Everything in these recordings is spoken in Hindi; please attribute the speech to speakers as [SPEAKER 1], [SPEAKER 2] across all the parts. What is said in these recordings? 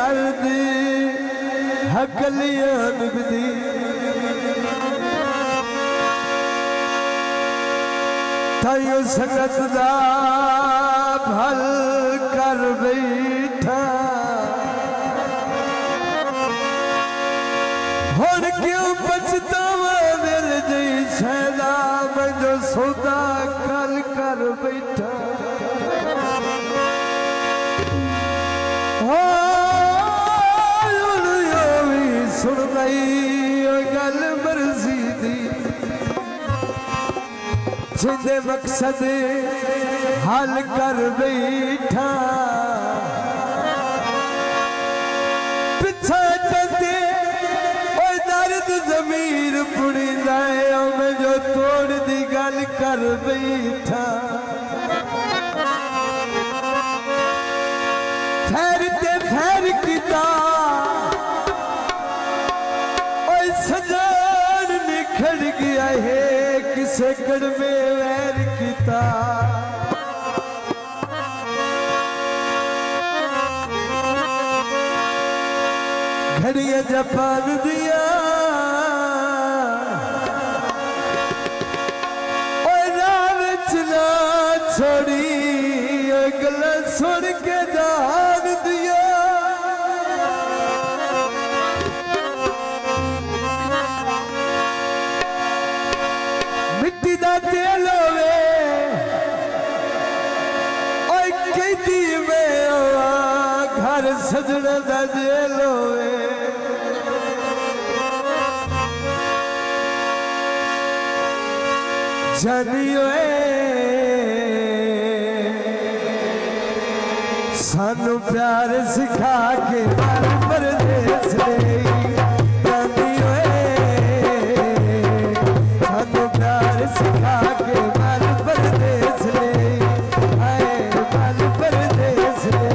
[SPEAKER 1] करदी हकलियां निभदी तायो संगत दा भल कर बैठा हुण क्यों पछतावा दिल जी सैदा मैं जो सौदा कल कर बैठा सुन गई गल मर्जी दी जिंदे मकसद हल कर बैठा पिछा चलते दर्द जमीर पुड़ी लाए मैं जो तोड़ दी गल कर बैठा फैर ते फैर किता सजान निखड़ गया है किसे कड़ में वैर किता घड़िया जापान दिया राह चला छोड़ी गला सुन के जान दिया मिट्टी दा तेल होवे ओए कहती मैं घर सजने दा जेल होवे जानी ओए सानू प्यार सिखा के बार परदेस ले सिखा के बाल परदेस ले आए बाल परदेस ले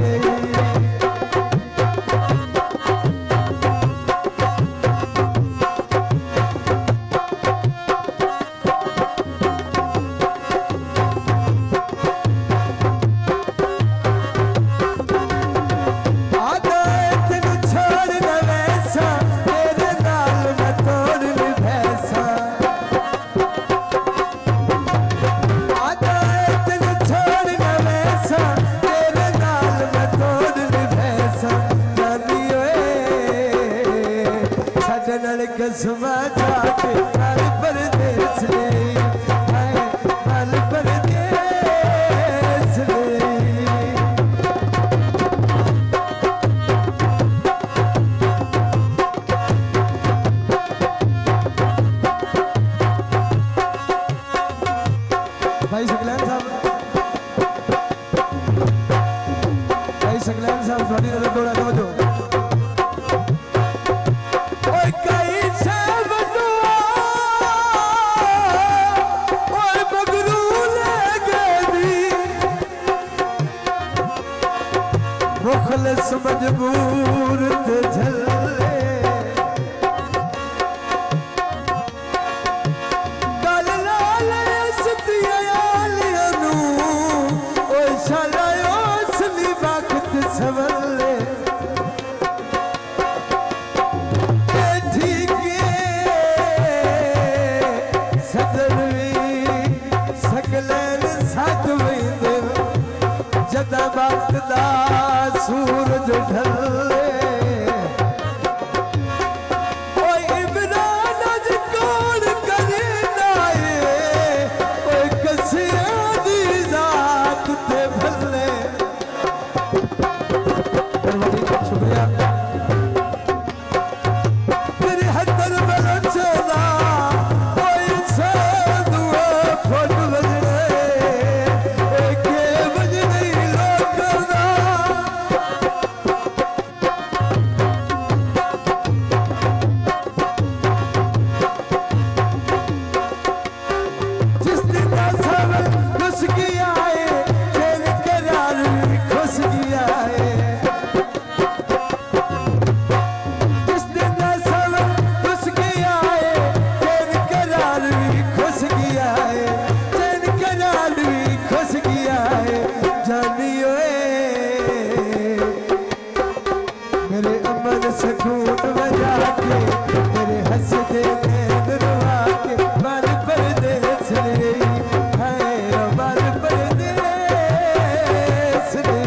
[SPEAKER 1] कसमा जाके बाल परदेस ले बाल परदेस ले भाई सकलैन साहब थोड़ी नजर दौड़ा दो जो मुखलिस मजबूर ते झले गल लाल सतिया नू ओ शाला उसली वक्त सवले ठीक सदर सकलैन साथ वेंदे जदा वक्त दा सूरज ढले इमरान अज कौन करे नाए कसिया दी जात ते भले शुक्रिया तेरे हथर बलचदा दुआ फोट बजने के बजने लोग मेरे अमन सकून बजा के मेरे हंसते नैन रुआ के बाल परदेस ले है बाल परदेस ले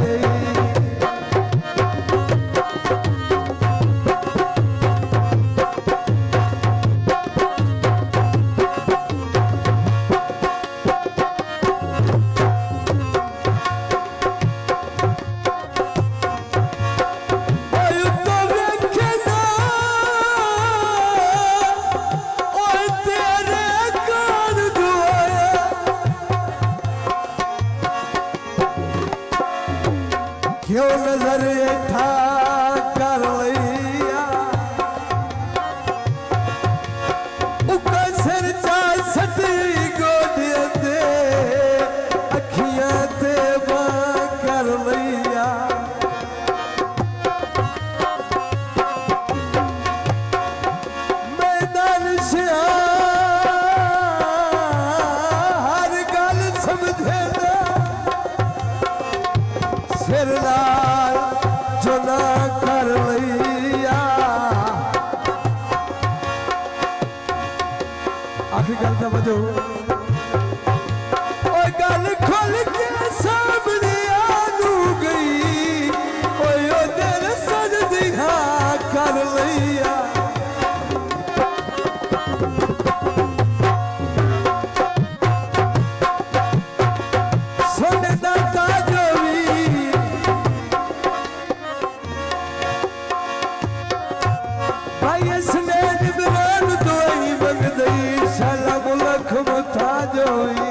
[SPEAKER 1] क्यों नजर ठा कर लिया उका सिर चा सटी गोदिया ते अखियां ते बां कर लिया मैदान सिया हर गल समझे सिर लाल जुना कर लिया आखिरी गल का वजो और गल खोल के सामने आनू गई ओ दिल सजदी हाँ कर लिया सुनदा ताजो शाला मुलख मुथा जोई